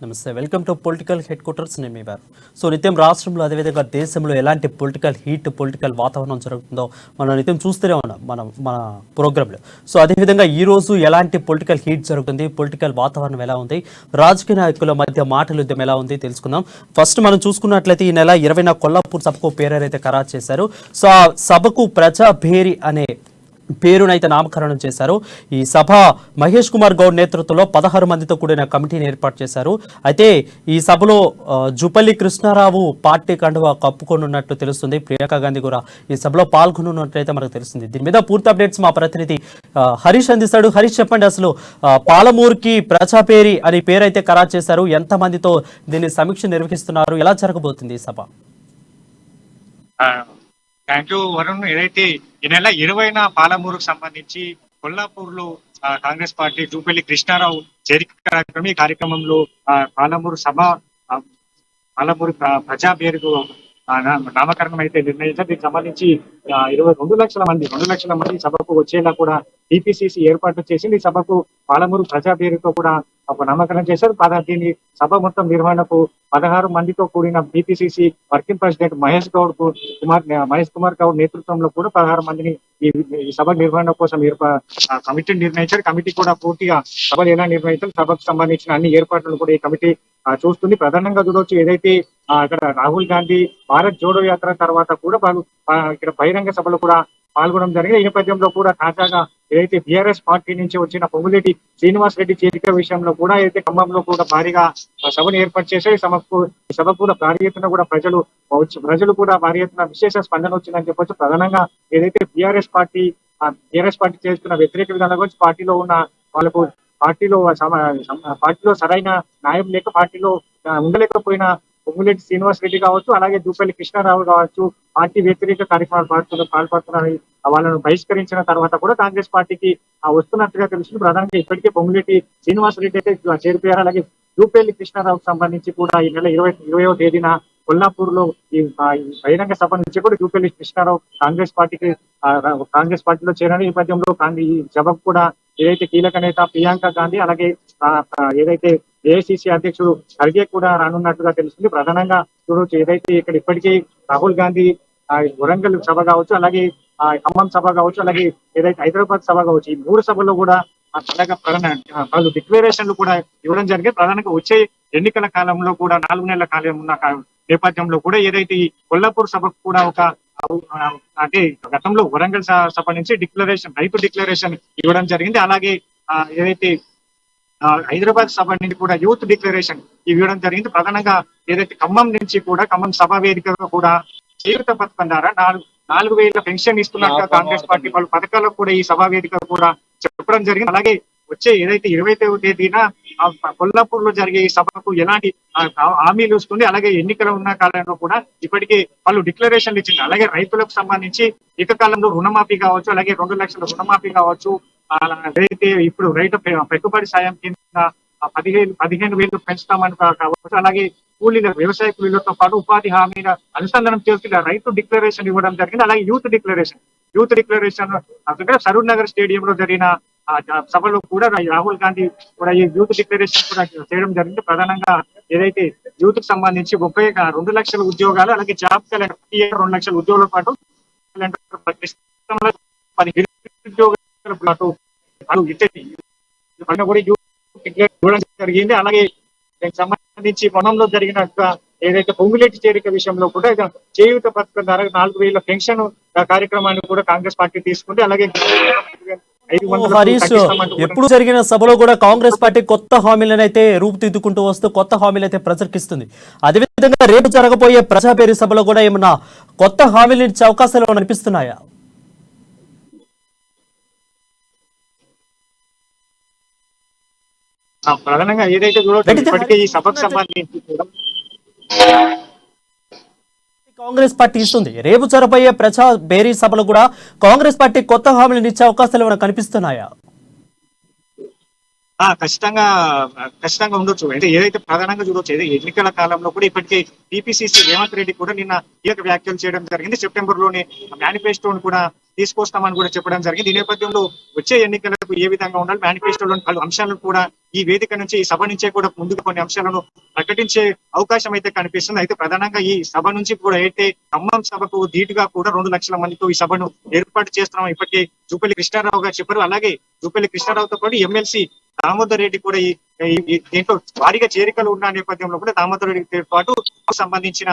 నమస్తే, welcome to political head quarters. నేను మీ వారు. సో నిత్యం రాష్ట్రంలో అదేవిధంగా దేశంలో ఎలాంటి పొలిటికల్ వాతావరణం జరుగుతుందో మనం నిత్యం చూస్తూనే ఉన్నాం మన ప్రోగ్రాంలో. సో అదేవిధంగా ఈ రోజు ఎలాంటి పొలిటికల్ హీట్ జరుగుతుంది, పొలిటికల్ వాతావరణం ఎలా ఉంది, రాజకీయ నాయకుల మధ్య మాటల యుద్ధం ఎలా ఉంది తెలుసుకుందాం. ఫస్ట్ మనం చూసుకున్నట్లయితే ఈ నెల 20న కొల్లాపూర్ సభకు పేరైతే ఖరారు చేశారు. సో ఆ సభకు ప్రజాభేరి అనే పేరునైతే నామకరణం చేశారు. ఈ సభ మహేష్ కుమార్ గౌడ్ నేతృత్వంలో 16 మందితో కూడిన కమిటీని ఏర్పాటు చేశారు. అయితే ఈ సభలో జూపల్లి కృష్ణారావు పార్టీ కండువా కప్పుకొనున్నట్లు తెలుస్తుంది. ప్రియాంక గాంధీ కూడా ఈ సభలో పాల్గొనున్నట్లయితే మనకు తెలుస్తుంది. దీని మీద పూర్తి అప్డేట్స్ మా ప్రతినిధి హరీష్ అందిస్తాడు. హరీష్, చెప్పండి, అసలు పాలమూరుకి ప్రజాపేరి అని పేరైతే ఖరారు చేశారు. ఎంతమందితో దీన్ని సమీక్ష నిర్వహిస్తున్నారు, ఎలా జరగబోతుంది ఈ సభ? Thank you Varun. ఏదైతే ఈ నెల 20న పాలమూరుకు సంబంధించి కొల్లాపూర్ లో కాంగ్రెస్ పార్టీ జూపల్లి కృష్ణారావు చేరిక కార్యక్రమం, ఈ కార్యక్రమంలో పాలమూరు ప్రజా పేరుకు నామకరణం అయితే నిర్ణయించారు. దీనికి సంబంధించి 2 లక్షల మంది సభకు వచ్చేలా కూడా టీపీసీసీ ఏర్పాటు చేసింది. ఈ సభకు పాలమూరు ప్రజా పేరుతో కూడా ఒక నామకరణం చేశారు. దీని సభ మొత్తం నిర్వహణకు 16 మందితో కూడిన TPCC working president Mahesh Kumar Goud నేతృత్వంలో కూడా 16 మందిని ఈ సభ నిర్వహణ కోసం కమిటీని నిర్ణయించారు. కమిటీ కూడా పూర్తిగా సభలు ఎలా నిర్వహించారు, సభకు సంబంధించిన అన్ని ఏర్పాట్లను కూడా ఈ కమిటీ చూస్తుంది. ప్రధానంగా చూడవచ్చు, ఏదైతే అక్కడ రాహుల్ గాంధీ భారత్ జోడో యాత్ర తర్వాత కూడా ఇక్కడ బహిరంగ సభలో కూడా పాల్గొనడం జరిగింది. ఈ నేపథ్యంలో కూడా తాజాగా ఏదైతే బీఆర్ఎస్ పార్టీ నుంచి వచ్చిన పొంగులేటి శ్రీనివాస్ రెడ్డి చేరిక విషయంలో కూడా అయితే ఖమ్మంలో కూడా భారీగా సభను ఏర్పాటు చేశారు. ఈ సభ కూడా భారీ ఎత్తున కూడా ప్రజలు కూడా భారీ ఎత్తున విశేష స్పందన వచ్చిందని చెప్పొచ్చు. ప్రధానంగా ఏదైతే బీఆర్ఎస్ పార్టీ చేస్తున్న వ్యతిరేక విధానాల గురించి పార్టీలో ఉన్న వాళ్ళకు పార్టీలో సరైన న్యాయం లేక పార్టీలో ఉండలేకపోయిన పొంగులేటి శ్రీనివాస్ రెడ్డి కావచ్చు, అలాగే జూపల్లి కృష్ణారావు కావచ్చు, పార్టీ వ్యతిరేక కార్యక్రమాలు పాల్పడుతున్నారని వాళ్ళను బహిష్కరించిన తర్వాత కూడా కాంగ్రెస్ పార్టీకి వస్తున్నట్టుగా తెలుస్తుంది. ప్రధానంగా ఇప్పటికే పొంగులేటి శ్రీనివాస్ రెడ్డి అయితే చేరిపోయారు. అలాగే జూపల్లి కృష్ణారావుకు సంబంధించి కూడా ఈ నెల 20వ తేదీన కొల్లాపూర్ లో ఈ బహిరంగ సభ నుంచి కూడా జూపల్లి కృష్ణారావు కాంగ్రెస్ పార్టీలో చేరిన నేపథ్యంలో ఈ సభకు కూడా ఏదైతే కీలక నేత ప్రియాంక గాంధీ, అలాగే ఏదైతే ఏఐసిసి అధ్యక్షుడు ఖర్గే కూడా రానున్నట్టుగా తెలుస్తుంది. ప్రధానంగా చూడవచ్చు, ఏదైతే ఇక్కడ ఇప్పటికీ రాహుల్ గాంధీ వరంగల్ సభ కావచ్చు, అలాగే ఖమ్మం సభ కావచ్చు, అలాగే ఏదైతే హైదరాబాద్ సభ కావచ్చు, ఈ 3 సభల్లో కూడా పలు డిక్లరేషన్లు కూడా ఇవ్వడం జరిగింది. ప్రధానంగా వచ్చే ఎన్నికల కాలంలో కూడా 4 నెలల కాలం ఉన్న నేపథ్యంలో కూడా ఏదైతే ఈ కొల్లాపూర్ సభకు కూడా అంటే గతంలో వరంగల్ సభ నుంచి రైతు డిక్లరేషన్ ఇవ్వడం జరిగింది. అలాగే ఏదైతే హైదరాబాద్ సభ నుంచి కూడా యూత్ డిక్లరేషన్ ఇవ్వడం జరిగింది. ప్రధానంగా ఏదైతే ఖమ్మం నుంచి కూడా ఖమ్మం సభ వేదికగా కూడా చేయూత పథకం ద్వారా 4,000 పెన్షన్ ఇస్తున్నట్టుగా కాంగ్రెస్ పార్టీ పలు పథకాలకు కూడా ఈ సభా వేదిక కూడా చెప్పడం జరిగింది. అలాగే వచ్చే ఏదైతే 20వ తేదీన కొల్లాపూర్ లో జరిగే ఈ సభకు ఎలాంటి హామీలు వస్తుంది, అలాగే ఎన్నికలు ఉన్న కాలంలో కూడా ఇప్పటికే వాళ్ళు డిక్లరేషన్లు ఇచ్చింది. అలాగే రైతులకు సంబంధించి ఏకకాలంలో రుణమాఫీ కావచ్చు, అలాగే 2 లక్షల రుణమాఫీ కావచ్చు, ఏదైతే ఇప్పుడు రైతు పెట్టుబడి సాయం కింద 15,000 పెంచుతామని కావచ్చు, అలాగే వ్యవసాయ కూలీలతో పాటు ఉపాధి హామీల అనుసంధానం చేస్తున్న రైతు డిక్లరేషన్ ఇవ్వడం జరిగింది. అలాగే యూత్ డిక్లరేషన్ సరూర్ నగర్ స్టేడియంలో జరిగిన సభలో కూడా రాహుల్ గాంధీ కూడా ఈ యూత్ డిక్లరేషన్ కూడా చేయడం జరిగింది. ప్రధానంగా ఏదైతే యూత్ కు సంబంధించి 2 లక్షల ఉద్యోగాలు, అలాగే జాబ్ క్యాలెండర్ 2 లక్షల ఉద్యోగాలతో పాటు ఇవ్వడం జరిగింది. అలాగే దానికి సంబంధించి పొలంలో జరిగిన ఏదైతే పొంగులేటి చేరిక విషయంలో కూడా చేయూత పథకం ద్వారా 4,000 పెన్షన్ కార్యక్రమాన్ని కూడా కాంగ్రెస్ పార్టీ తీసుకుంది. అలాగే హరీష్, ఎప్పుడు జరిగిన సభలో కూడా కాంగ్రెస్ పార్టీ కొత్త హామీలను అయితే రూపుదిద్దుకుంటూ వస్తూ కొత్త హామీలు అయితే ప్రజలకిస్తుంది. అదేవిధంగా రేపు జరగబోయే ప్రజాపేరి సభలో కూడా ఏమన్నా కొత్త హామీలు ఇచ్చే అవకాశాలు అనిపిస్తున్నాయా? ప్రధానంగా ఏదైతే ఇప్పటికే ఈ సభకు సంబంధించి కాంగ్రెస్ పార్టీ ఇస్తుంది. రేపు జరగబోయే ప్రజా బేరీ సభలో కూడా కాంగ్రెస్ పార్టీ కొత్త హామీలను ఇచ్చే అవకాశాలు ఏమైనా కనిపిస్తున్నాయా? ఖచ్చితంగా ఉండొచ్చు. అంటే ఏదైతే ప్రధానంగా చూడొచ్చు, ఎన్నికల కాలంలో కూడా ఇప్పటికే టీపీసీసీ రేవంత్ రెడ్డి కూడా నిన్న కీలక వ్యాఖ్యలు చేయడం జరిగింది. సెప్టెంబర్ లోనే మేనిఫెస్టోను కూడా తీసుకొస్తామని కూడా చెప్పడం జరిగింది. ఈ నేపథ్యంలో వచ్చే ఎన్నికలకు ఏ విధంగా ఉండాలి, మేనిఫెస్టోలోని పలు అంశాలను కూడా ఈ వేదిక నుంచి, ఈ సభ నుంచే కూడా ముందుకు కొన్ని అంశాలను ప్రకటించే అవకాశం అయితే కనిపిస్తుంది. అయితే ప్రధానంగా ఈ సభ నుంచి కూడా అయితే ఖమ్మం సభకు ధీటుగా కూడా 2 లక్షల మందితో ఈ సభను ఏర్పాటు చేస్తున్నాం ఇప్పటికే జూపల్లి కృష్ణారావు గారు చెప్పారు. అలాగే జూపల్లి కృష్ణారావుతో పాటు ఎమ్మెల్సీ దామోదర్ రెడ్డి కూడా దీంట్లో భారీగా చేరికలు ఉన్న నేపథ్యంలో కూడా దామోదర్ రెడ్డితో పాటు సంబంధించిన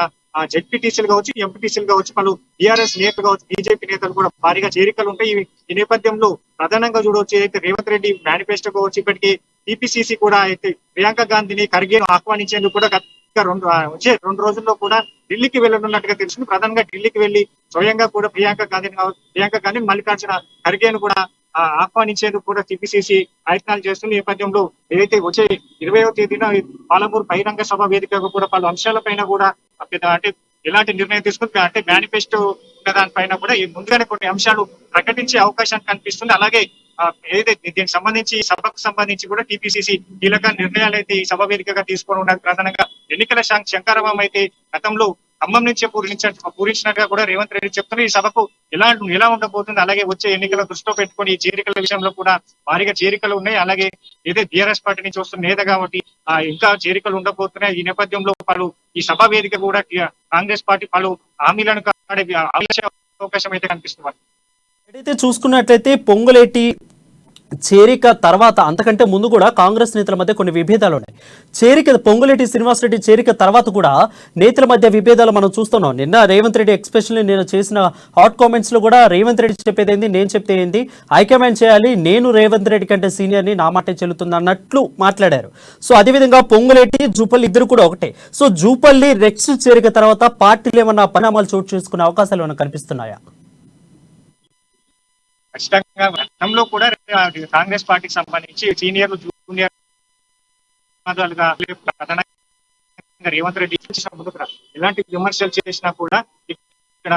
జెడ్పీటీసీలు కావచ్చు, ఎంపీటీసీలు కావచ్చు, పలు టీఆర్ఎస్ నేతలు కావచ్చు, బీజేపీ నేతలు కూడా భారీగా చేరికలు ఉంటాయి. ఈ నేపథ్యంలో ప్రధానంగా చూడవచ్చు అయితే రేవంత్ రెడ్డి మేనిఫెస్టో కావచ్చు, ఇప్పటికీ టీపీసీసీ కూడా అయితే ప్రియాంక గాంధీని ఖర్గేను ఆహ్వానించేందుకు కూడా వచ్చే 2 రోజుల్లో కూడా ఢిల్లీకి వెళ్ళనున్నట్టుగా తెలిసింది. ప్రధానంగా ఢిల్లీకి వెళ్లి స్వయంగా కూడా ప్రియాంక గాంధీ మల్లికార్జున ఖర్గేను కూడా ఆహ్వానించేందుకు కూడా టీపీసీసీ ప్రయత్నాలు చేస్తున్న నేపథ్యంలో ఏదైతే వచ్చే 20వ తేదీన పాలమూరు బహిరంగ సభ వేదికగా కూడా పలు అంశాలపైన కూడా అంటే ఎలాంటి నిర్ణయం తీసుకుంటే అంటే మేనిఫెస్టో ఉన్న దానిపైన కూడా ముందుగానే కొన్ని అంశాలు ప్రకటించే అవకాశం కనిపిస్తుంది. అలాగే ఏదైతే దీనికి సంబంధించి సభకు సంబంధించి కూడా టీపీసీసీ కీలక నిర్ణయాలు అయితే ఈ సభ వేదికగా తీసుకొని ఉన్నారు. ప్రధానంగా ఎన్నికల శంకారావం అయితే గతంలో ఖమ్మం నుంచే పూరించినట్టుగా కూడా రేవంత్ రెడ్డి చెప్తున్నారు. ఈ సభకు ఎలా ఉండబోతుంది, అలాగే వచ్చే ఎన్నికల దృష్టిలో పెట్టుకుని ఈ చేరికల విషయంలో కూడా భారీగా చేరికలు ఉన్నాయి. అలాగే ఏదైతే బీఆర్ఎస్ పార్టీ నుంచి వస్తున్న నేత కాబట్టి ఇంకా చేరికలు ఉండబోతున్నాయి. ఈ నేపథ్యంలో పలు ఈ సభ వేదిక కూడా కాంగ్రెస్ పార్టీ పలు హామీలను అవకాశం అయితే కనిపిస్తుంది. ఏదైతే చూసుకున్నట్లయితే పొంగులేటి చేరిక తర్వాత అంతకంటే ముందు కూడా కాంగ్రెస్ నేతల మధ్య కొన్ని విభేదాలు ఉన్నాయి. పొంగులేటి శ్రీనివాసరెడ్డి చేరిక తర్వాత కూడా నేతల మధ్య విభేదాలు మనం చూస్తున్నాం. నిన్న రేవంత్ రెడ్డి ఎక్స్పెషల్లీ నేను చేసిన హాట్ కామెంట్స్ లో కూడా రేవంత్ రెడ్డి చెప్పేది ఏంది, నేను చెప్తే ఏంది, హైకమాండ్ చేయాలి, నేను రేవంత్ రెడ్డి కంటే సీనియర్ని, నా మాటే చెల్లుతుంది అన్నట్లు మాట్లాడారు. సో అదేవిధంగా పొంగులేటి జూపల్లి ఇద్దరు కూడా ఒకటే. సో జూపల్లి నెక్స్ట్ చేరిక తర్వాత పార్టీలు ఏమన్నా పరిణామాలు చోటు చేసుకునే అవకాశాలు ఏమైనా కనిపిస్తున్నాయా? ఖచ్చితంగా గతంలో కూడా కాంగ్రెస్ పార్టీకి సంబంధించి సీనియర్లు జూనియర్ రేవంత్ రెడ్డి ఎలాంటి విమర్శలు చేసినా కూడా ఇక్కడ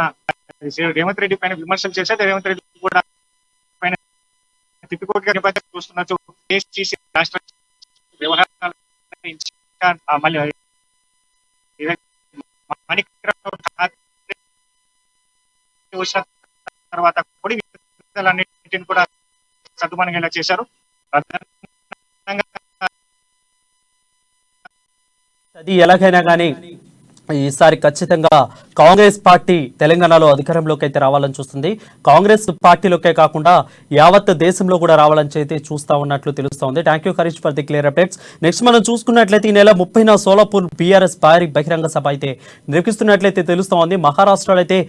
రేవంత్ రెడ్డి పైన విమర్శలు చేస్తే రేవంత్ రెడ్డి కూడా పైన తిప్పికోటిగా నిబంధన చూస్తున్నట్టు రాష్ట్ర వ్యవహారాల తర్వాత అన్నింటిని కూడా సద్దుమణిగేలా చేశారు. అది ఎలాగైనా కానీ ఈసారి ఖచ్చితంగా కాంగ్రెస్ పార్టీ తెలంగాణలో అధికారంలోకి అయితే రావాలని చూస్తుంది. కాంగ్రెస్ పార్టీలోకే కాకుండా యావత్ దేశంలో కూడా రావాలని అయితే చూస్తా ఉన్నట్లు తెలుస్తోంది. Thank you Harish for the clear updates. Next మనం చూసుకున్నట్లయితే ఈ నెల 30న సోలాపూర్ బీఆర్ఎస్ భారీ బహిరంగ సభ అయితే నిర్వహిస్తున్నట్లయితే తెలుస్తోంది. మహారాష్ట్రలో అయితే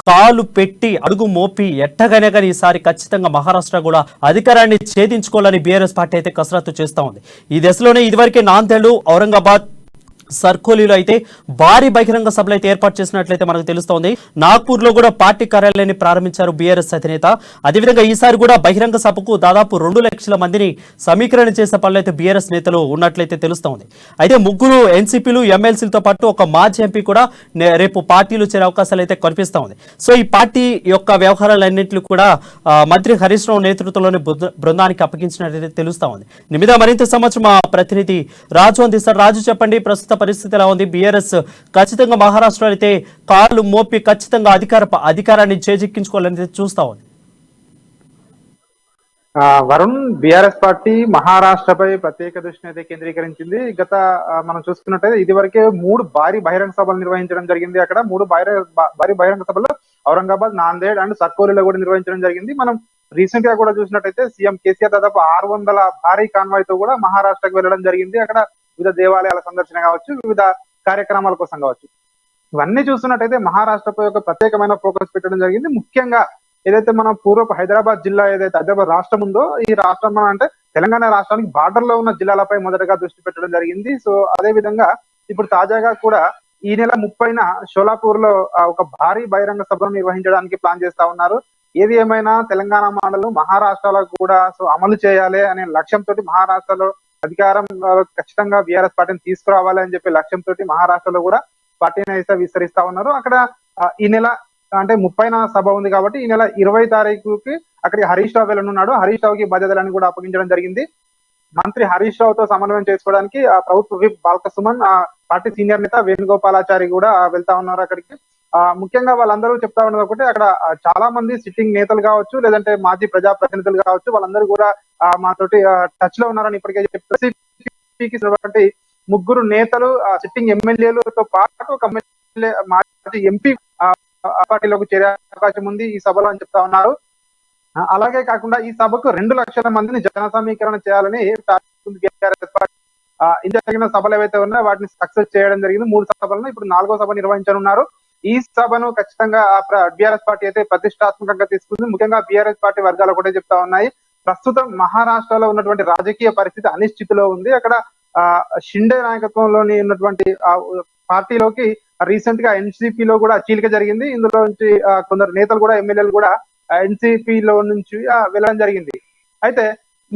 కాలు పెట్టి అడుగు మోపి ఎట్టగానే కానీ ఈసారి ఖచ్చితంగా మహారాష్ట్ర కూడా అధికారాన్ని ఛేదించుకోవాలని బీఆర్ఎస్ పార్టీ అయితే కసరత్తు చేస్తూ ఉంది. ఈ దశలోనే ఇదివరకే నాందేడ్, ఔరంగాబాద్, సర్కోలీలో అయితే భారీ బహిరంగ సభలు అయితే ఏర్పాటు చేసినట్లయితే మనకు తెలుస్తోంది. నాగ్పూర్లో కూడా పార్టీ కార్యాలయాన్ని ప్రారంభించారు బీఆర్ఎస్ అధినేత. అదేవిధంగా ఈసారి కూడా బహిరంగ సభకు దాదాపు 2 లక్షల మందిని సమీకరణ చేసే పనులు అయితే బీఆర్ఎస్ నేతలు ఉన్నట్లయితే తెలుస్తోంది. అయితే 3 ఎన్సీపీలు, ఎమ్మెల్సీలతో పాటు ఒక మాజీ ఎంపీ కూడా రేపు పార్టీలు చేరే అవకాశాలు అయితే కనిపిస్తూ ఉంది. సో ఈ పార్టీ యొక్క వ్యవహారాలన్నింటినీ కూడా మంత్రి హరీష్ రావు నేతృత్వంలోని బృందానికి అప్పగించినట్లయితే తెలుస్తూ ఉంది. నిమిద మరింత సమాచారం మా ప్రతినిధి రాజు అందిస్తారు. రాజు, చెప్పండి, ప్రస్తుత పరిస్థితి ఎలా ఉంది? బీఆర్ఎస్ ఖచ్చితంగా మహారాష్ట్రలో అయితే కాళ్ళు మోపి ఖచ్చితంగా అధికారాన్ని చేజిక్కించుకోవాలని చూస్తా ఉంది. వరుణ్, బీఆర్ఎస్ పార్టీ మహారాష్ట్రపై ప్రత్యేక దృష్టిని అయితే కేంద్రీకరించింది. గత మనం చూసుకున్నట్టయితే ఇదివరకే 3 భారీ బహిరంగ సభలు నిర్వహించడం జరిగింది. అక్కడ 3 భారీ బహిరంగ సభలు ఔరంగాబాద్, నాందేడ్ అండ్ సర్కోలీలో కూడా నిర్వహించడం జరిగింది. మనం రీసెంట్ గా కూడా చూసినట్టయితే సీఎం కేసీఆర్ దాదాపు 600 భారీ కాన్వాయ్ తో కూడా మహారాష్ట్రకు వెళ్ళడం జరిగింది. అక్కడ వివిధ దేవాలయాల సందర్శన కావచ్చు, వివిధ కార్యక్రమాల కోసం కావచ్చు, ఇవన్నీ చూస్తున్నట్టయితే మహారాష్ట్రపై ఒక ప్రత్యేకమైన ఫోకస్ పెట్టడం జరిగింది. ముఖ్యంగా ఏదైతే మనం పూర్వపు హైదరాబాద్ జిల్లా, ఏదైతే హైదరాబాద్ రాష్ట్రం ఉందో, ఈ రాష్ట్రం అంటే తెలంగాణ రాష్ట్రానికి బార్డర్ లో ఉన్న జిల్లాలపై మొదటగా దృష్టి పెట్టడం జరిగింది. సో అదే విధంగా ఇప్పుడు తాజాగా కూడా ఈ నెల 30న షోలాపూర్ లో ఒక భారీ బహిరంగ సభను నిర్వహించడానికి ప్లాన్ చేస్తా ఉన్నారు. ఏది ఏమైనా తెలంగాణ మోడల్ మహారాష్ట్రలో కూడా అమలు చేయాలి అనే లక్ష్యంతో మహారాష్ట్రలో అధికారం ఖచ్చితంగా బీఆర్ఎస్ పార్టీని తీసుకురావాలి అని చెప్పి లక్ష్యంతో మహారాష్ట్రలో కూడా పార్టీని అయితే విస్తరిస్తా ఉన్నారు. అక్కడ ఈ నెల అంటే 30న సభ ఉంది కాబట్టి ఈ నెల 20వ తారీఖుకి అక్కడికి హరీష్ రావు వెళ్ళనున్నాడు. హరీష్ రావుకి బాధ్యతలను కూడా అప్పగించడం జరిగింది. మంత్రి హరీష్ రావుతో సమన్వయం చేసుకోవడానికి ప్రభుత్వ whip Balka Suman, party senior నేత వేణుగోపాలాచారి కూడా వెళ్తా ఉన్నారు అక్కడికి. ముఖ్యంగా వాళ్ళందరూ చెప్తా ఉన్నది ఒకటి, అక్కడ చాలా మంది సిట్టింగ్ నేతలు కావచ్చు, లేదంటే మాజీ ప్రజాప్రతినిధులు కావచ్చు, వాళ్ళందరూ కూడా మాతోటి టచ్ లో ఉన్నారని ఇప్పటికే చెప్పి ముగ్గురు నేతలు సిట్టింగ్ ఎమ్మెల్యేలతో పాటు ఒక ఎమ్మెల్యే మాజీ ఎంపీ పార్టీలోకి చేరే అవకాశం ఉంది ఈ సభలో అని చెప్తా ఉన్నారు. అలాగే కాకుండా ఈ సభకు 2 లక్షల మందిని జన సమీకరణ చేయాలని ఇంత జరిగిన సభలు ఏవైతే ఉన్నాయో వాటిని సక్సెస్ చేయడం జరిగింది. 3 సభలను ఇప్పుడు 4వ సభ నిర్వహించనున్నారు. ఈ సభను ఖచ్చితంగా బీఆర్ఎస్ పార్టీ అయితే ప్రతిష్టాత్మకంగా తీసుకుంది. ముఖ్యంగా బీఆర్ఎస్ పార్టీ వర్గాలు ఒకటే చెప్తా ఉన్నాయి, ప్రస్తుతం మహారాష్ట్రలో ఉన్నటువంటి రాజకీయ పరిస్థితి అనిశ్చితిలో ఉంది. అక్కడ షిండే నాయకత్వంలోని ఉన్నటువంటి పార్టీలోకి రీసెంట్ గా ఎన్సీపీ లో కూడా చీలిక జరిగింది. ఇందులో నుంచి కొందరు నేతలు కూడా ఎమ్మెల్యేలు కూడా ఎన్సీపీ లో నుంచి వెళ్ళడం జరిగింది. అయితే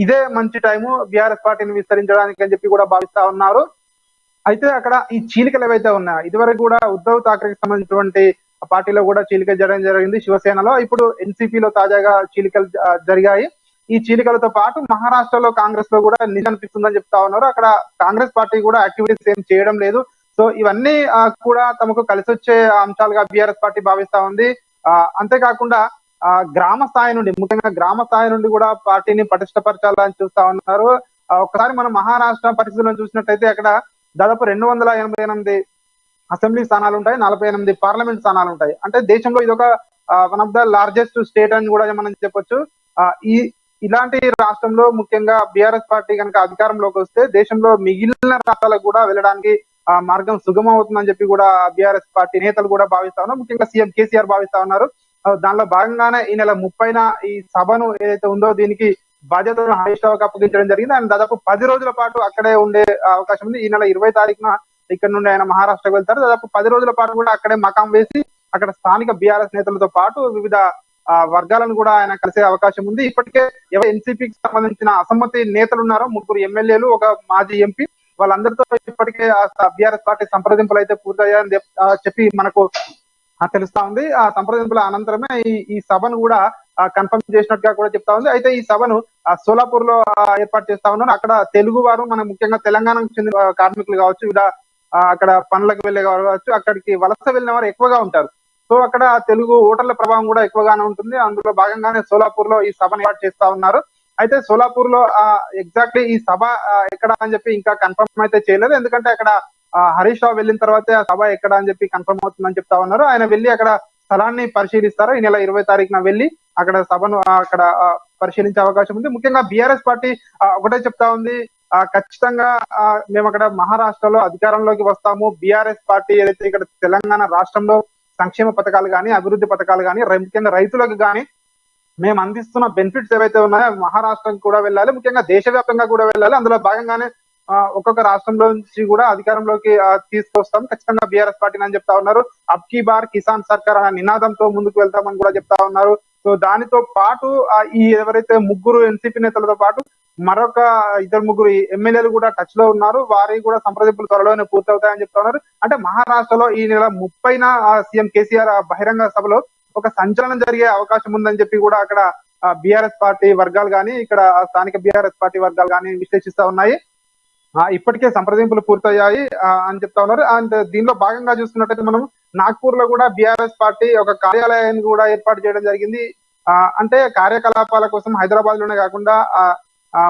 ఇదే మంచి టైము బీఆర్ఎస్ పార్టీని విస్తరించడానికి అని చెప్పి కూడా భావిస్తా ఉన్నారు. అయితే అక్కడ ఈ చీలికలు ఏవైతే ఉన్నాయో, ఇదివరకు కూడా ఉద్ధవ్ ఠాక్రేకి సంబంధించినటువంటి పార్టీలో కూడా చీలిక జరగడం జరిగింది శివసేనలో. ఇప్పుడు ఎన్సీపీలో తాజాగా చీలికలు జరిగాయి. ఈ చీలికలతో పాటు మహారాష్ట్రలో కాంగ్రెస్ లో కూడా నిజం అనిపిస్తుందని చెప్తా ఉన్నారు. అక్కడ కాంగ్రెస్ పార్టీ కూడా యాక్టివిటీస్ ఏం చేయడం లేదు. సో ఇవన్నీ కూడా తమకు కలిసి వచ్చే అంశాలుగా బీఆర్ఎస్ పార్టీ భావిస్తా ఉంది. అంతేకాకుండా గ్రామ స్థాయి నుండి, ముఖ్యంగా గ్రామ స్థాయి నుండి కూడా పార్టీని పటిష్టపరచాలని చూస్తా ఉన్నారు. ఒకసారి మనం మహారాష్ట్ర పరిస్థితులను చూసినట్టయితే అక్కడ దాదాపు 288 అసెంబ్లీ స్థానాలు ఉంటాయి, 48 పార్లమెంట్ స్థానాలు ఉంటాయి. అంటే దేశంలో ఇదొక one of the largest state అని కూడా మనం చెప్పొచ్చు. ఇలాంటి రాష్ట్రంలో ముఖ్యంగా బీఆర్ఎస్ పార్టీ కనుక అధికారంలోకి వస్తే దేశంలో మిగిలిన రాష్ట్రాలకు కూడా వెళ్ళడానికి మార్గం సుగమం అవుతుందని చెప్పి కూడా బీఆర్ఎస్ పార్టీ నేతలు కూడా భావిస్తా ఉన్నారు. ముఖ్యంగా సీఎం కేసీఆర్ భావిస్తా ఉన్నారు. దానిలో భాగంగానే ఈ నెల 30న ఈ సభను ఏదైతే ఉందో దీనికి బాధ్యతలను హరీష్ రావుకి అప్పగించడం జరిగింది. ఆయన దాదాపు 10 రోజుల పాటు అక్కడే ఉండే అవకాశం ఉంది. ఈ నెల 20 తారీఖున ఇక్కడ నుండి ఆయన మహారాష్ట్రకు వెళ్తారు. దాదాపు 10 రోజుల పాటు కూడా అక్కడే మకాం వేసి అక్కడ స్థానిక బీఆర్ఎస్ నేతలతో పాటు వివిధ వర్గాలను కూడా ఆయన కలిసే అవకాశం ఉంది. ఇప్పటికే ఎన్సీపీకి సంబంధించిన అసమ్మతి నేతలు ఉన్నారో 3 ఎమ్మెల్యేలు, ఒక మాజీ ఎంపీ, వాళ్ళందరితో ఇప్పటికే బీఆర్ఎస్ పార్టీ సంప్రదింపులు అయితే పూర్తయ్యాయని చెప్పి మనకు తెలుస్తా ఉంది. ఆ సంప్రదింపుల అనంతరమే ఈ సభను కూడా కన్ఫర్మ్ చేసినట్టుగా కూడా చెప్తా ఉంది. అయితే ఈ సభను సోలాపూర్ లో ఏర్పాటు చేస్తా ఉన్నారు. అక్కడ తెలుగు వారు, మన ముఖ్యంగా తెలంగాణకు చెందిన కార్మికులు కావచ్చు, అక్కడ పనులకు వెళ్ళే కావచ్చు, అక్కడికి వలస వెళ్ళిన వారు ఎక్కువగా ఉంటారు. సో అక్కడ తెలుగు ఓటర్ల ప్రభావం కూడా ఎక్కువగానే ఉంటుంది. అందులో భాగంగానే సోలాపూర్ లో ఈ సభను ఏర్పాటు చేస్తా ఉన్నారు. అయితే సోలాపూర్ లో ఎగ్జాక్ట్లీ ఈ సభ ఎక్కడ అని చెప్పి ఇంకా కన్ఫర్మ్ అయితే చేయలేదు. ఎందుకంటే అక్కడ హరీష్ రావు వెళ్ళిన తర్వాతే ఆ సభ ఎక్కడ అని చెప్పి కన్ఫర్మ్ అవుతుందని చెప్తా ఉన్నారు. ఆయన వెళ్ళి అక్కడ స్థలాన్ని పరిశీలిస్తారు. ఈ నెల 20 తారీఖున వెళ్ళి అక్కడ సభను అక్కడ పరిశీలించే అవకాశం ఉంది. ముఖ్యంగా బీఆర్ఎస్ పార్టీ ఒకటే చెప్తా ఉంది, ఖచ్చితంగా మేము అక్కడ మహారాష్ట్రలో అధికారంలోకి వస్తాము. బీఆర్ఎస్ పార్టీ ఏదైతే ఇక్కడ తెలంగాణ రాష్ట్రంలో సంక్షేమ పథకాలు కానీ, అభివృద్ధి పథకాలు కానీ, ముఖ్యంగా రైతులకు కానీ మేము అందిస్తున్న బెనిఫిట్స్ ఏవైతే ఉన్నాయో మహారాష్ట్రం కూడా వెళ్ళాలి, ముఖ్యంగా దేశవ్యాప్తంగా కూడా వెళ్ళాలి. అందులో భాగంగానే ఒక్కొక్క రాష్ట్రంలో నుంచి కూడా అధికారంలోకి తీసుకొస్తాం ఖచ్చితంగా బీఆర్ఎస్ పార్టీని అని చెప్తా ఉన్నారు. అబ్ కీ బార్ కిసాన్ సర్కార్ అనే నినాదంతో ముందుకు వెళ్తామని కూడా చెప్తా ఉన్నారు. సో దానితో పాటు ఈ ఎవరైతే 3 ఎన్సీపీ నేతలతో పాటు మరొక 2-3 ఎమ్మెల్యేలు కూడా టచ్ లో ఉన్నారు. వారి కూడా సంప్రదింపులు త్వరలోనే పూర్తవుతాయని చెప్తా ఉన్నారు. అంటే మహారాష్ట్రలో ఈ నెల 30న సీఎం కేసీఆర్ బహిరంగ సభలో ఒక సంచలనం జరిగే అవకాశం ఉందని చెప్పి కూడా అక్కడ బీఆర్ఎస్ పార్టీ వర్గాలు కానీ, ఇక్కడ స్థానిక బీఆర్ఎస్ పార్టీ వర్గాలు కానీ విశ్లేషిస్తా ఉన్నాయి. ఇప్పటికే సంప్రదింపులు పూర్తయ్యాయి అని చెప్తా ఉన్నారు. అండ్ దీనిలో భాగంగా చూసుకున్నట్టయితే మనం నాగ్పూర్ లో కూడా బీఆర్ఎస్ పార్టీ ఒక కార్యాలయాన్ని కూడా ఏర్పాటు చేయడం జరిగింది. అంటే కార్యకలాపాల కోసం హైదరాబాద్ లోనే కాకుండా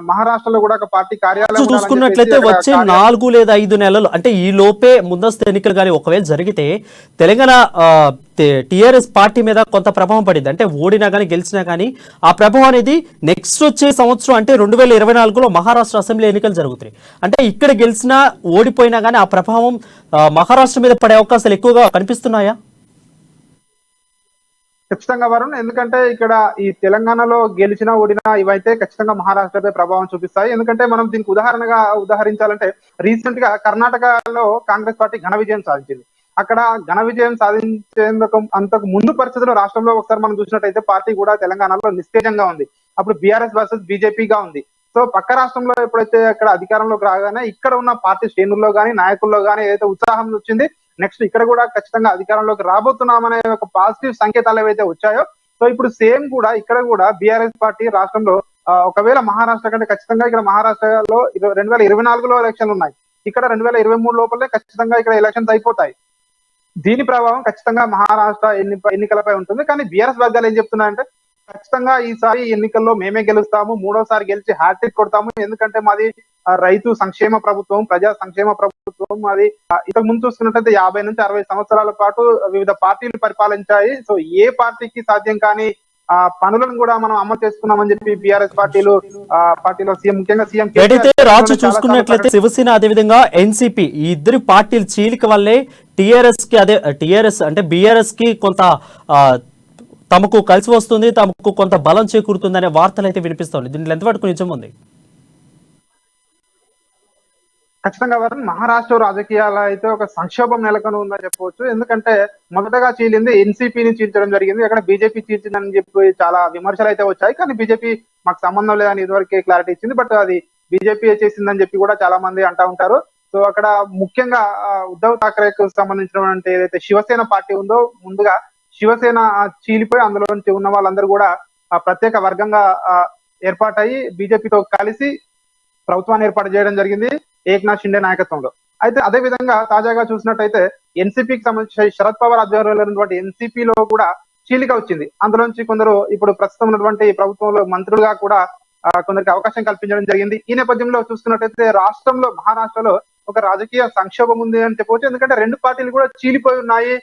మహారాష్ట్రలో కూడా ఒక పార్టీ కార్యాలయం చూసుకున్నట్లయితే వచ్చే 4 లేదా 5 నెలలు, అంటే ఈ లోపే ముందస్తు ఎన్నికలు కానీ ఒకవేళ జరిగితే తెలంగాణ టీఆర్ఎస్ పార్టీ మీద కొంత ప్రభావం పడింది. అంటే ఓడినా కానీ గెలిచినా కానీ ఆ ప్రభావం అనేది నెక్స్ట్ వచ్చే సంవత్సరం అంటే 2024లో మహారాష్ట్ర అసెంబ్లీ ఎన్నికలు జరుగుతాయి. అంటే ఇక్కడ గెలిచినా ఓడిపోయినా కానీ ఆ ప్రభావం మహారాష్ట్ర మీద పడే అవకాశాలు ఎక్కువగా కనిపిస్తున్నాయా? ఖచ్చితంగా వరుణ్, ఎందుకంటే ఇక్కడ ఈ తెలంగాణలో గెలిచినా ఓడినా ఇవైతే ఖచ్చితంగా మహారాష్ట్రపై ప్రభావం చూపిస్తాయి. ఎందుకంటే మనం దీనికి ఉదాహరించాలంటే రీసెంట్ గా కర్ణాటకలో కాంగ్రెస్ పార్టీ ఘన విజయం సాధించింది. అక్కడ ఘన విజయం సాధించేందుకు అంతకు ముందు పరిస్థితుల్లో రాష్ట్రంలో ఒకసారి మనం చూసినట్టయితే పార్టీ కూడా తెలంగాణలో నిస్తేజంగా ఉంది. అప్పుడు బీఆర్ఎస్ వర్సెస్ బీజేపీగా ఉంది. సో పక్క రాష్ట్రంలో ఎప్పుడైతే అక్కడ అధికారంలోకి రాగానే ఇక్కడ ఉన్న పార్టీ శ్రేణుల్లో కానీ నాయకుల్లో కానీ ఏదైతే ఉత్సాహం వచ్చింది, నెక్స్ట్ ఇక్కడ కూడా ఖచ్చితంగా అధికారంలోకి రాబోతున్నామనే ఒక పాజిటివ్ సంకేతాలు ఏవైతే వచ్చాయో, సో ఇప్పుడు సేమ్ కూడా ఇక్కడ కూడా బీఆర్ఎస్ పార్టీ రాష్ట్రంలో ఒకవేళ మహారాష్ట్ర కంటే ఖచ్చితంగా ఇక్కడ మహారాష్ట్రలో 2024లో ఎలక్షన్లు ఉన్నాయి. ఇక్కడ 2023 లోపలే ఖచ్చితంగా ఇక్కడ ఎలక్షన్స్ అయిపోతాయి. దీని ప్రభావం ఖచ్చితంగా మహారాష్ట్ర ఎన్నికలపై ఉంటుంది. కానీ బీఆర్ఎస్ వర్గాలు ఏం చెప్తున్నాయంటే ఖచ్చితంగా ఈసారి ఎన్నికల్లో మేమే గెలుస్తాము, మూడోసారి గెలిచి హ్యాట్రిక్ కొడతాము. ఎందుకంటే మాది రైతు సంక్షేమ ప్రభుత్వం, ప్రజా సంక్షేమ ప్రభుత్వం. అది ఇంతకు ముందు చూసుకున్నట్టయితే 50 నుంచి 60 సంవత్సరాల పాటు వివిధ పార్టీలు పరిపాలించాయి. సో ఏ పార్టీకి సాధ్యం కాని పనులను కూడా మనం అమలు చేసుకున్నామని చెప్పి బీఆర్ఎస్ పార్టీలో సీఎం, ముఖ్యంగా సీఎం ఏదైతే రాజు చూసుకున్నట్లయితే శివసేన అదేవిధంగా ఎన్సీపీ ఈ ఇద్దరు పార్టీల చీలిక వల్లే టిఆర్ఎస్ అంటే బీఆర్ఎస్ కి కొంత తమకు కలిసి వస్తుంది, తమకు కొంత బలం చేకూరుతుంది అనే వార్తలు అయితే వినిపిస్తుంది. దీంట్లో ఎంతవరకు నిజం ఉంది? ఖచ్చితంగా వరుణ్, మహారాష్ట్ర రాజకీయాల అయితే ఒక సంక్షోభం నెలకొని ఉందని చెప్పవచ్చు. ఎందుకంటే మొదటగా చీలింది ఎన్సీపీని చీల్చడం జరిగింది, అక్కడ బీజేపీ చీల్చిందని చెప్పి చాలా విమర్శలు అయితే వచ్చాయి. కానీ బీజేపీ మాకు సంబంధం లేదని ఇదివరకే క్లారిటీ ఇచ్చింది. బట్ అది బీజేపీ చేసిందని చెప్పి కూడా చాలా మంది అంటా ఉంటారు. సో అక్కడ ముఖ్యంగా ఉద్ధవ్ ఠాక్రేకు సంబంధించినటువంటి ఏదైతే శివసేన పార్టీ ఉందో, ముందుగా శివసేన చీలిపోయి అందులో నుంచి ఉన్న వాళ్ళందరూ కూడా ప్రత్యేక వర్గంగా ఏర్పాటయ్యి బీజేపీతో కలిసి ప్రభుత్వాన్ని ఏర్పాటు చేయడం జరిగింది ఏక్నాథ్ షిండే నాయకత్వంలో. అయితే అదే విధంగా తాజాగా చూసినట్టయితే ఎన్సీపీకి సంబంధించి శరద్ పవార్ ఆధ్వర్యంలో ఉన్నటువంటి ఎన్సీపీలో కూడా చీలిక వచ్చింది. అందులోంచి కొందరు ఇప్పుడు ప్రస్తుతం ఉన్నటువంటి ప్రభుత్వంలో మంత్రులుగా కూడా కొందరికి అవకాశం కల్పించడం జరిగింది. ఈ నేపథ్యంలో చూసుకున్నట్టయితే రాష్ట్రంలో, మహారాష్ట్రలో ఒక రాజకీయ సంక్షోభం ఉంది అని చెప్పవచ్చు. ఎందుకంటే రెండు పార్టీలు కూడా చీలిపోయి ఉన్నాయి.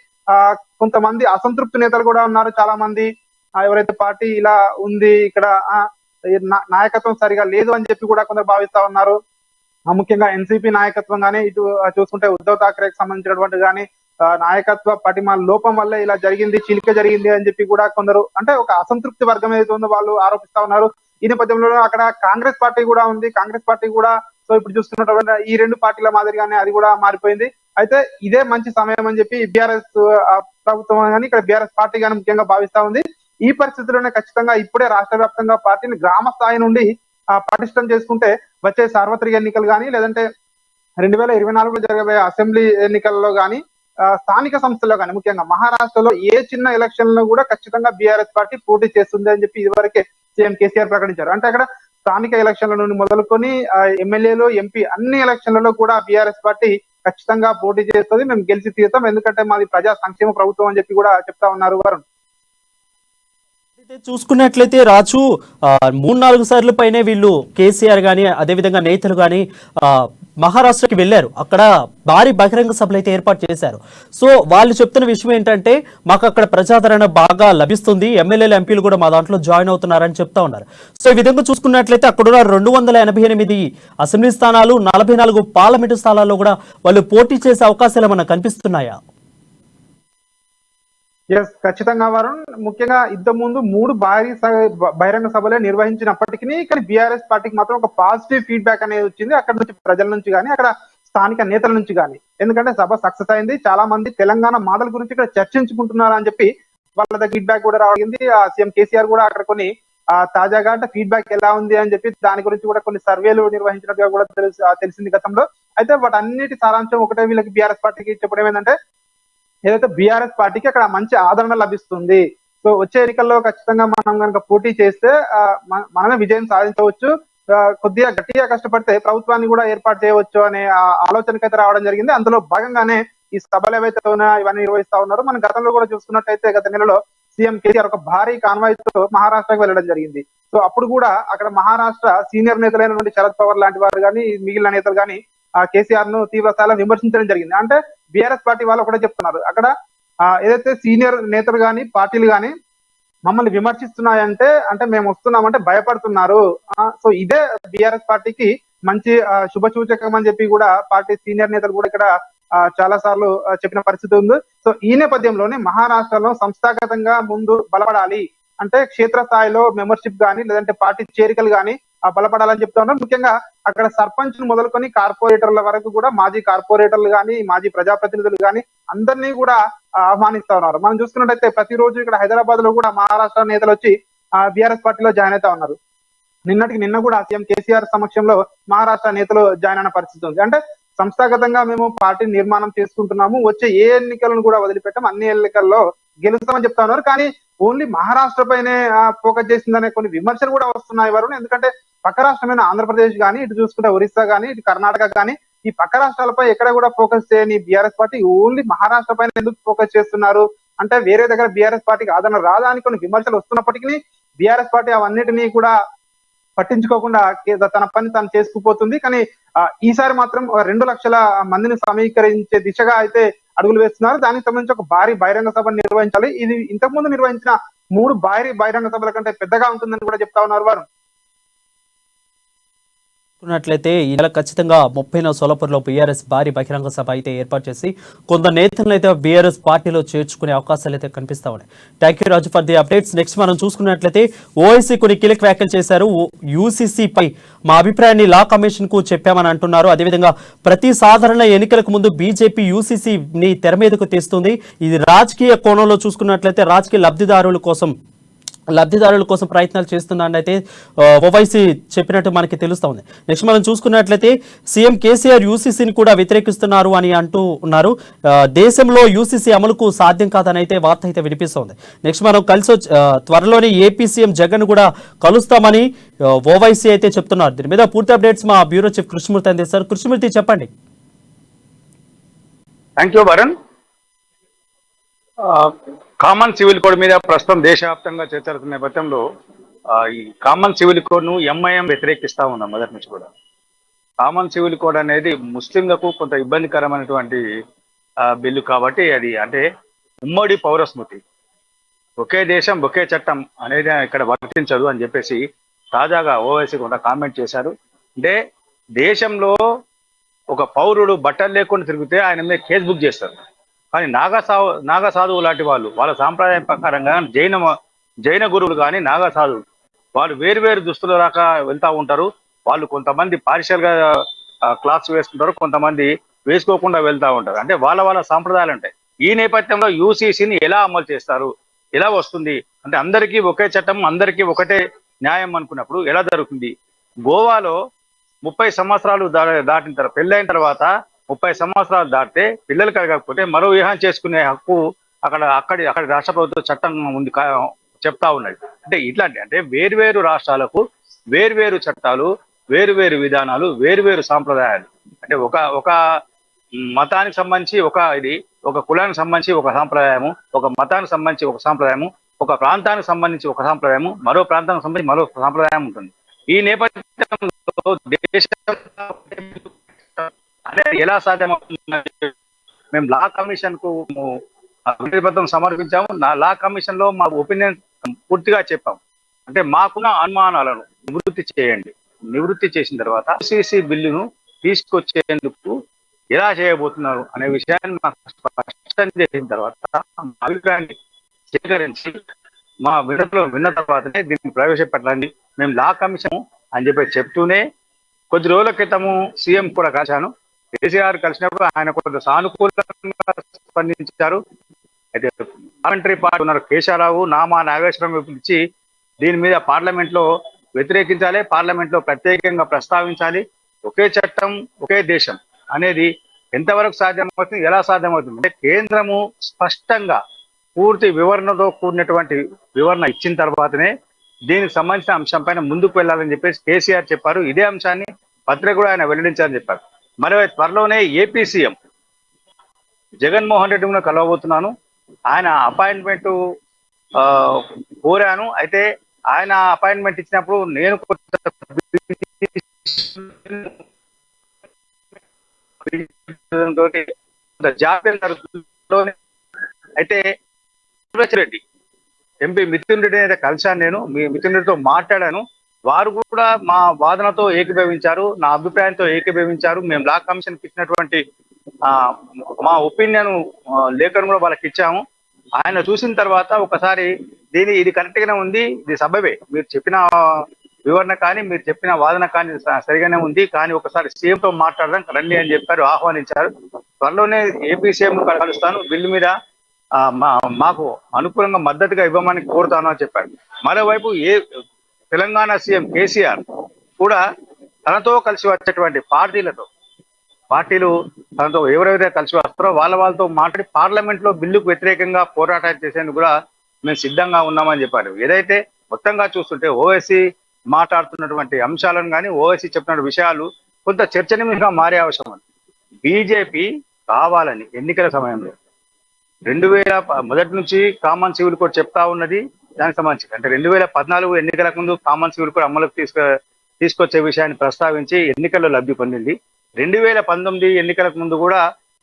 కొంతమంది అసంతృప్తి నేతలు కూడా ఉన్నారు. చాలా మంది ఎవరైతే పార్టీ ఇలా ఉంది, ఇక్కడ నాయకత్వం సరిగా లేదు అని చెప్పి కూడా కొందరు భావిస్తా ఉన్నారు. ముఖ్యంగా ఎన్సీపీ నాయకత్వం గానీ, ఇటు చూసుకుంటే ఉద్ధవ్ ఠాక్రేకి సంబంధించినటువంటి కానీ నాయకత్వ పటిమ లోపం వల్లే ఇలా జరిగింది, చీలిక జరిగింది అని చెప్పి కూడా కొందరు, అంటే ఒక అసంతృప్తి వర్గం ఏదైతే ఉందో వాళ్ళు ఆరోపిస్తా ఉన్నారు. ఈ నేపథ్యంలో అక్కడ కాంగ్రెస్ పార్టీ కూడా ఉంది. కాంగ్రెస్ పార్టీ కూడా సో ఇప్పుడు చూస్తున్నటువంటి ఈ రెండు పార్టీల మాదిరిగానే అది కూడా మారిపోయింది. అయితే ఇదే మంచి సమయం అని చెప్పి బీఆర్ఎస్ ప్రభుత్వం కానీ, ఇక్కడ బీఆర్ఎస్ పార్టీ కానీ ముఖ్యంగా భావిస్తా ఉంది. ఈ పరిస్థితుల్లోనే ఖచ్చితంగా ఇప్పుడే రాష్ట్ర వ్యాప్తంగా పార్టీని గ్రామ స్థాయి నుండి పటిష్టం చేసుకుంటే వచ్చే సార్వత్రిక ఎన్నికలు కానీ, లేదంటే 2024లో జరగబోయే అసెంబ్లీ ఎన్నికల్లో కానీ, స్థానిక సంస్థల్లో కానీ, ముఖ్యంగా మహారాష్ట్రలో ఏ చిన్న ఎలక్షన్ లో కూడా ఖచ్చితంగా బీఆర్ఎస్ పార్టీ పోటీ చేస్తుంది అని చెప్పి ఇదివరకే సీఎం కేసీఆర్ ప్రకటించారు. అంటే అక్కడ స్థానిక ఎలక్షన్ల నుండి మొదలుకొని ఎమ్మెల్యేలు, ఎంపీ అన్ని ఎలక్షన్లలో కూడా బీఆర్ఎస్ పార్టీ ఖచ్చితంగా పోటీ చేస్తుంది, మేము గెలిచి తీరుతాం, ఎందుకంటే మాది ప్రజా సంక్షేమ ప్రభుత్వం అని చెప్పి కూడా చెప్తా ఉన్నారు వరుణ్. చూసుకున్నట్లయితే రాజు 3-4 సార్లు పైనే వీళ్ళు కేసీఆర్ గానీ, అదేవిధంగా నేతలు కానీ మహారాష్ట్రకి వెళ్ళారు. అక్కడ భారీ బహిరంగ సభలు అయితే ఏర్పాటు చేశారు. సో వాళ్ళు చెప్తున్న విషయం ఏంటంటే మాకు అక్కడ ప్రజాదరణ బాగా లభిస్తుంది, ఎమ్మెల్యేలు, ఎంపీలు కూడా మా దాంట్లో జాయిన్ అవుతున్నారని చెప్తా ఉన్నారు. సో ఈ విధంగా చూసుకున్నట్లయితే అక్కడున్న 288 అసెంబ్లీ స్థానాలు, 44 పార్లమెంటు స్థానాల్లో కూడా వాళ్ళు పోటీ చేసే అవకాశాలు ఏమన్నా కనిపిస్తున్నాయా? ఎస్, ఖచ్చితంగా వరుణ్. ముఖ్యంగా ఇంత ముందు 3 భారీ బహిరంగ సభలే నిర్వహించినప్పటికీ కానీ బీఆర్ఎస్ పార్టీకి మాత్రం ఒక పాజిటివ్ ఫీడ్బ్యాక్ అనేది వచ్చింది, అక్కడ నుంచి ప్రజల నుంచి కానీ, అక్కడ స్థానిక నేతల నుంచి కానీ. ఎందుకంటే సభ సక్సెస్ అయింది, చాలా మంది తెలంగాణ మోడల్ గురించి ఇక్కడ చర్చించుకుంటున్నారు అని చెప్పి వాళ్ళ దగ్గర ఫీడ్బ్యాక్ కూడా రావడింది. సీఎం కేసీఆర్ కూడా అక్కడ కొన్ని తాజాగా అంటే ఫీడ్బ్యాక్ ఎలా ఉంది అని చెప్పి దాని గురించి కూడా కొన్ని సర్వేలు నిర్వహించినట్టుగా కూడా తెలిసింది గతంలో. అయితే వాటన్నిటి సారాంశం ఒకటే వీళ్ళకి బీఆర్ఎస్ పార్టీకి చెప్పడం ఏంటంటే, ఏదైతే బీఆర్ఎస్ పార్టీకి అక్కడ మంచి ఆదరణ లభిస్తుంది. సో వచ్చే ఎన్నికల్లో ఖచ్చితంగా మనం కనుక పోటీ చేస్తే మనమే విజయం సాధించవచ్చు, కొద్దిగా గట్టిగా కష్టపడితే ప్రభుత్వాన్ని కూడా ఏర్పాటు చేయవచ్చు అనే ఆలోచనకైతే రావడం జరిగింది. అందులో భాగంగానే ఈ సభలు ఏవైతే ఉన్నాయో ఇవన్నీ నిర్వహిస్తా ఉన్నారు. మనం గతంలో కూడా చూసుకున్నట్టయితే గత నెలలో సీఎం కేసీఆర్ ఒక భారీ కాన్వాయ్ తో మహారాష్ట్రకు వెళ్ళడం జరిగింది. సో అప్పుడు కూడా అక్కడ మహారాష్ట్ర సీనియర్ నేతలైనటువంటి శరద్ పవార్ లాంటి వారు కానీ, మిగిలిన నేతలు కానీ కేసీఆర్ ను తీవ్ర స్థాయిలో విమర్శించడం జరిగింది. అంటే బీఆర్ఎస్ పార్టీ వాళ్ళు కూడా చెప్తున్నారు, అక్కడ ఏదైతే సీనియర్ నేతలు కానీ, పార్టీలు కానీ మమ్మల్ని విమర్శిస్తున్నాయంటే అంటే మేము వస్తున్నామంటే భయపడుతున్నారు. సో ఇదే బీఆర్ఎస్ పార్టీకి మంచి శుభ సూచకం అని చెప్పి కూడా పార్టీ సీనియర్ నేతలు కూడా ఇక్కడ చాలా సార్లు చెప్పిన పరిస్థితి ఉంది. సో ఈ నేపథ్యంలోనే మహారాష్ట్రలో సంస్థాగతంగా ముందు బలపడాలి అంటే క్షేత్రస్థాయిలో మెంబర్షిప్ కానీ, లేదంటే పార్టీ చేరికలు కానీ బలపడాలని చెప్తా ఉన్నారు. ముఖ్యంగా అక్కడ సర్పంచ్ మొదలుకొని కార్పొరేటర్ల వరకు కూడా మాజీ కార్పొరేటర్లు కానీ, మాజీ ప్రజాప్రతినిధులు కానీ అందరినీ కూడా ఆహ్వానిస్తా ఉన్నారు. మనం చూసుకున్నట్టయితే ప్రతిరోజు ఇక్కడ హైదరాబాద్ లో కూడా మహారాష్ట్ర నేతలు వచ్చి బీఆర్ఎస్ పార్టీలో జాయిన్ అవుతా ఉన్నారు. నిన్న కూడా సీఎం కేసీఆర్ సమక్షంలో మహారాష్ట్ర నేతలు జాయిన్ అయిన పరిస్థితి ఉంది. అంటే సంస్థాగతంగా మేము పార్టీ నిర్మాణం చేసుకుంటున్నాము, వచ్చే ఏ ఎన్నికలను కూడా వదిలిపెట్టాం, అన్ని ఎన్నికల్లో గెలుస్తామని చెప్తా ఉన్నారు. కానీ ఓన్లీ మహారాష్ట్ర పైనే ఫోకస్ చేసిందనే కొన్ని విమర్శలు కూడా వస్తున్నాయి వరుణ్. ఎందుకంటే పక్క రాష్ట్రమైన ఆంధ్రప్రదేశ్ కానీ, ఇటు చూసుకుంటే ఒరిస్సా కానీ, ఇటు కర్ణాటక కానీ ఈ పక్క రాష్ట్రాలపై ఎక్కడ కూడా ఫోకస్ చేయని బీఆర్ఎస్ పార్టీ ఓన్లీ మహారాష్ట్ర పైన ఎందుకు ఫోకస్ చేస్తున్నారు అంటే వేరే దగ్గర బీఆర్ఎస్ పార్టీకి ఆదరణ రాదా అని కొన్ని విమర్శలు వస్తున్నప్పటికీ బీఆర్ఎస్ పార్టీ అవన్నిటినీ కూడా పట్టించుకోకుండా తన పని తాను చేసుకుపోతుంది. కానీ ఈసారి మాత్రం 2 లక్షల మందిని సమీకరించే దిశగా అయితే అడుగులు వేస్తున్నారు. దానికి సంబంధించి ఒక భారీ బహిరంగ సభను నిర్వహించాలి. ఇది ఇంతకుముందు నిర్వహించిన 3 భారీ బహిరంగ సభల కంటే పెద్దగా ఉంటుందని కూడా చెప్తా ఉన్నారు వారు. చూసుకున్నట్లయితే ఈ నెల ఖచ్చితంగా 30న సోలాపూర్లో బీఆర్ఎస్ భారీ బహిరంగ సభ అయితే ఏర్పాటు చేసి కొందరు నేతలను అయితే బీఆర్ఎస్ పార్టీలో చేర్చుకునే అవకాశాలు అయితే కనిపిస్తా ఉన్నాయి. Thank you Raju for the updates. Next మనం చూసుకున్నట్లయితే ఓఐసీ కొన్ని కీలక వ్యాఖ్యలు చేశారు. యూసీసీ పై మా అభిప్రాయాన్ని లా కమిషన్ కు చెప్పామని అంటున్నారు. అదేవిధంగా ప్రతి సాధారణ ఎన్నికలకు ముందు బీజేపీ యూసీసీని తెర మీదకు తెస్తుంది. ఇది రాజకీయ కోణంలో చూసుకున్నట్లయితే రాజకీయ లబ్ధిదారుల కోసం ప్రయత్నాలు చేస్తుందని అయితే ఓవైసీ చెప్పినట్టు మనకి తెలుస్తూ ఉంది. నెక్స్ట్ మనం చూసుకున్నట్లయితే సీఎం కేసీఆర్ యూసీసీని కూడా వ్యతిరేకిస్తున్నారు అని అంటూ ఉన్నారు. దేశంలో యూసీసీ అమలుకు సాధ్యం కాదని అయితే వార్త అయితే వినిపిస్తోంది. నెక్స్ట్ మనం త్వరలోనే ఏపీ సీఎం జగన్ కూడా కలుస్తామని ఓవైసీ అయితే చెప్తున్నారు. దీని మీద పూర్తి అప్డేట్స్ మా బ్యూరో చీఫ్ కృష్ణమూర్తి అందిస్తారు. కృష్ణమూర్తి చెప్పండి. Thank you Varun. Common civil code మీద ప్రస్తుతం దేశవ్యాప్తంగా చర్చ జరుగుతున్న నేపథ్యంలో ఈ కామన్ సివిల్ కోడ్ ను ఎంఐఎం వ్యతిరేకిస్తా ఉన్నాం. మొదటి నుంచి కూడా కామన్ సివిల్ కోడ్ అనేది ముస్లింలకు కొంత ఇబ్బందికరమైనటువంటి బిల్లు కాబట్టి అది అంటే ఉమ్మడి పౌర స్మృతి, ఒకే దేశం ఒకే చట్టం అనేది ఇక్కడ వర్తించదు అని చెప్పేసి తాజాగా ఓవైసీ కొంత కామెంట్ చేశారు. అంటే దేశంలో ఒక పౌరుడు బట్టలు లేకుండా తిరిగితే ఆయన మీద కేసు బుక్ చేస్తారు. కానీ నాగా సాధువు లాంటి వాళ్ళు వాళ్ళ సాంప్రదాయం ప్రకారంగా జైన గురువులు కానీ నాగా సాధువులు వాళ్ళు వేరు దుస్తుల దాకా వెళ్తా ఉంటారు. వాళ్ళు కొంతమంది పార్షియల్ గా క్లాత్స్ వేసుకుంటారు, కొంతమంది వేసుకోకుండా వెళ్తా ఉంటారు. అంటే వాళ్ళ సాంప్రదాయాలు ఉంటాయి. ఈ నేపథ్యంలో యూసీసీని ఎలా అమలు చేస్తారు, ఎలా వస్తుంది అంటే అందరికీ ఒకే చట్టం, అందరికీ ఒకటే న్యాయం అనుకున్నప్పుడు ఎలా జరుగుతుంది? గోవాలో 30 సంవత్సరాలు దాటిన తర్వాత పెళ్ళైన తర్వాత 30 సంవత్సరాలు దాటితే పిల్లలు కలగకపోతే మరో వివాహం చేసుకునే హక్కు అక్కడి రాష్ట్ర ప్రభుత్వ చట్టం ఉంది చెప్తా ఉన్నది. అంటే ఇట్లాంటి అంటే వేర్వేరు రాష్ట్రాలకు వేర్వేరు చట్టాలు, వేరువేరు విధానాలు, వేరువేరు సాంప్రదాయాలు. అంటే ఒక మతానికి సంబంధించి ఒక కులానికి సంబంధించి ఒక సాంప్రదాయము, ఒక మతానికి సంబంధించి ఒక సాంప్రదాయము, ఒక ప్రాంతానికి సంబంధించి ఒక సాంప్రదాయము, మరో ప్రాంతానికి సంబంధించి మరో సాంప్రదాయం ఉంటుంది. ఈ నేపథ్యంలో దేశం అనేది ఎలా సాధ్యమవుతుంది? మేము లా కమిషన్ కు వినతిపత్రం సమర్పించాము. లా కమిషన్ లో మా ఒపీనియన్ పూర్తిగా చెప్పాం. అంటే మాకున్న అనుమానాలను నివృత్తి చేసిన తర్వాత యూసీసీ బిల్లును తీసుకొచ్చేందుకు ఎలా చేయబోతున్నారు అనే విషయాన్ని మాకు స్పష్టం చేసిన తర్వాత అభిప్రాయాన్ని సేకరించి మా వినతిలో విన్న తర్వాతనే దీన్ని ప్రవేశపెట్టండి మేము లా కమిషన్ అని చెప్పి చెప్తూనే కొద్ది రోజుల క్రితము సీఎం కూడా కలిశాను. కేసీఆర్ కలిసినప్పుడు ఆయన కొంత సానుకూలంగా స్పందించారు. అయితే పార్లమెంటరీ పార్టీ ఉన్నారు కేశవరావు, నామా నాగేశ్వరం పిలిచి దీని మీద పార్లమెంట్ లో వ్యతిరేకించాలి, పార్లమెంట్ లో ప్రత్యేకంగా ప్రస్తావించాలి. ఒకే చట్టం ఒకే దేశం అనేది ఎంతవరకు సాధ్యమవుతుంది, ఎలా సాధ్యమవుతుంది అంటే కేంద్రము స్పష్టంగా పూర్తి వివరణతో కూడినటువంటి వివరణ ఇచ్చిన తర్వాతనే దీనికి సంబంధించిన అంశం పైన ముందుకు వెళ్ళాలని చెప్పేసి కేసీఆర్ చెప్పారు. ఇదే అంశాన్ని పత్రిక కూడా ఆయన వెల్లడించాలని చెప్పారు. మరి త్వరలోనే ఏపీ సీఎం జగన్మోహన్ రెడ్డిని కలవబోతున్నాను. ఆయన అపాయింట్మెంట్ కోరాను. అయితే ఆయన అపాయింట్మెంట్ ఇచ్చినప్పుడు నేను జాప్యం జరుగుతుంది. అయితే రెడ్డి ఎంపీ మిథున్ రెడ్డి అయితే కలిశాను. నేను మిథున్ రెడ్డితో మాట్లాడాను. వారు కూడా మా వాదనతో ఏకీభవించారు, నా అభిప్రాయంతో ఏకీభవించారు. మేము లా కమిషన్ కి ఇచ్చినటువంటి మా ఒపీనియన్ లేఖను కూడా వాళ్ళకి ఇచ్చాము. ఆయన చూసిన తర్వాత ఒకసారి ఇది కరెక్ట్ గానే ఉంది, ఇది సబబే, మీరు చెప్పిన వివరణ కానీ మీరు చెప్పిన వాదన కానీ సరిగానే ఉంది, కానీ ఒకసారి సీఎం తో మాట్లాడడం రండి అని చెప్పారు, ఆహ్వానించారు. త్వరలోనే ఏపీ సీఎం కలుస్తాను, బిల్లు మీద మాకు అనుకూలంగా మద్దతుగా ఇవ్వమని కోరుతాను అని చెప్పారు. మరోవైపు తెలంగాణ సీఎం కేసీఆర్ కూడా తనతో కలిసి వచ్చేటువంటి పార్టీలు తనతో ఎవరెవరైతే కలిసి వస్తారో వాళ్ళతో మాట్లాడి పార్లమెంట్ లో బిల్లుకు వ్యతిరేకంగా పోరాటం చేసేందుకు కూడా మేము సిద్ధంగా ఉన్నామని చెప్పారు. ఏదైతే మొత్తంగా చూస్తుంటే ఓవైసీ మాట్లాడుతున్నటువంటి అంశాలను కానీ ఓవైసీ చెప్పిన విషయాలు కొంత చర్చనీయంగా మారే అవసరం ఉంది. బీజేపీ కావాలని ఎన్నికల సమయంలో 2000 మొదటి నుంచి కామన్ సివిల్ కోడ్ చెప్తా ఉన్నది. దానికి సంబంధించి అంటే 2014 ఎన్నికల ముందు కామన్ సివిల్ కోడ్ అమలుకు తీసుకొచ్చే విషయాన్ని ప్రస్తావించి ఎన్నికల్లో లబ్ధి పొందింది. 2019 ఎన్నికలకు ముందు కూడా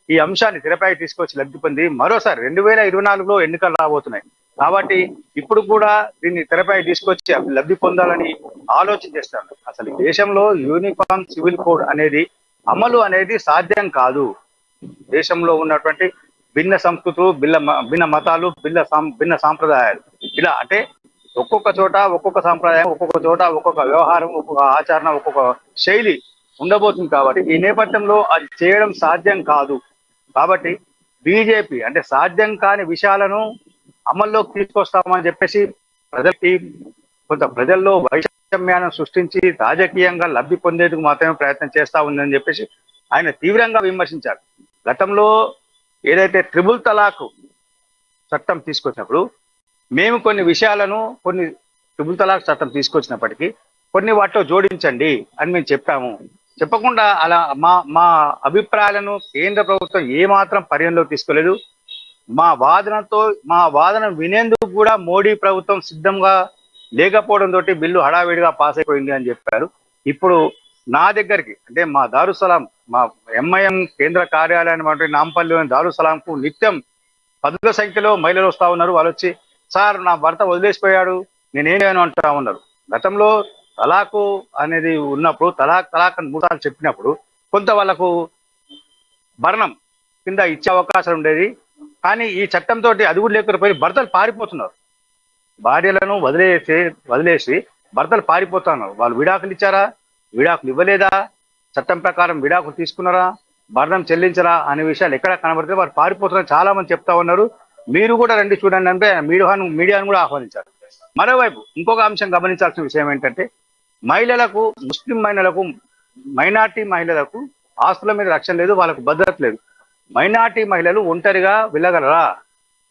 ఈ అంశాన్ని తెరపై తీసుకొచ్చి లబ్ధి పొంది మరోసారి 2024లో ఎన్నికలు రాబోతున్నాయి. కాబట్టి ఇప్పుడు కూడా దీన్ని తెరపై తీసుకొచ్చి లబ్ధి పొందాలని ఆలోచన చేస్తాను. అసలు ఈ దేశంలో యూనిఫామ్ సివిల్ కోడ్ అనేది అమలు అనేది సాధ్యం కాదు. దేశంలో ఉన్నటువంటి భిన్న సంస్కృతులు, భిన్న మతాలు, భిన్న సాంప్రదాయాలు, ఇలా అంటే ఒక్కొక్క చోట ఒక్కొక్క సాంప్రదాయం, ఒక్కొక్క చోట ఒక్కొక్క వ్యవహారం, ఒక్కొక్క ఆచరణ, ఒక్కొక్క శైలి ఉండబోతుంది. కాబట్టి ఈ నేపథ్యంలో అది చేయడం సాధ్యం కాదు. కాబట్టి బీజేపీ అంటే సాధ్యం కాని విషయాలను అమల్లోకి తీసుకొస్తామని చెప్పేసి ప్రజల్లో వైషమ్యాన్ని సృష్టించి రాజకీయంగా లబ్ధి పొందేందుకు మాత్రమే ప్రయత్నం చేస్తా ఉందని చెప్పేసి ఆయన తీవ్రంగా విమర్శించారు. గతంలో ఏదైతే ట్రిపుల్ తలాక్ చట్టం తీసుకొచ్చినప్పుడు మేము కొన్ని విషయాలను ట్రిపుల్ తలాక్ చట్టం తీసుకొచ్చినప్పటికీ కొన్ని వాటిలో జోడించండి అని మేము చెప్పాము. చెప్పకుండా అలా మా అభిప్రాయాలను కేంద్ర ప్రభుత్వం ఏమాత్రం పరిగణలోకి తీసుకోలేదు. మా వాదన వినేందుకు కూడా మోడీ ప్రభుత్వం సిద్ధంగా లేకపోవడంతో బిల్లు హడావిడిగా పాస్ అయిపోయింది అని చెప్పారు. ఇప్పుడు నా దగ్గరికి అంటే మా దారుసలాం, మా ఎంఐఎం కేంద్ర కార్యాలయం నాంపల్లిలోని దారుసలాంకు నిత్యం 10ల సంఖ్యలో మహిళలు వస్తా ఉన్నారు. వాళ్ళు వచ్చి, సార్ నా భర్త వదిలేసిపోయాడు, నేనేం చేయను అంటా ఉన్నారు. గతంలో తలాకు అనేది ఉన్నప్పుడు తలాక్ అని 3 సార్లు చెప్పినప్పుడు కొంత వాళ్ళకు భరణం కింద ఇచ్చే అవకాశం ఉండేది. కానీ ఈ చట్టంతో అది కూడా లేకపోయి భర్తలు పారిపోతున్నారు. భార్యలను వదిలేసి భర్తలు పారిపోతున్నారు. వాళ్ళు విడాకులు ఇచ్చారా, విడాకులు ఇవ్వలేదా, చట్టం ప్రకారం విడాకులు తీసుకున్నారా, భరణం చెల్లించరా అనే విషయాలు ఎక్కడ కనబడితే వారు పారిపోతున్నారు. చాలా మంది చెప్తా ఉన్నారు. మీరు కూడా రండి చూడండి అంటే మీడియాను కూడా ఆహ్వానించారు. మరోవైపు ఇంకొక అంశం గమనించాల్సిన విషయం ఏంటంటే మహిళలకు, ముస్లిం మహిళలకు, మైనార్టీ మహిళలకు ఆస్తుల మీద రక్షణ లేదు, వాళ్ళకు భద్రత లేదు. మైనార్టీ మహిళలు ఒంటరిగా వెళ్ళగలరా,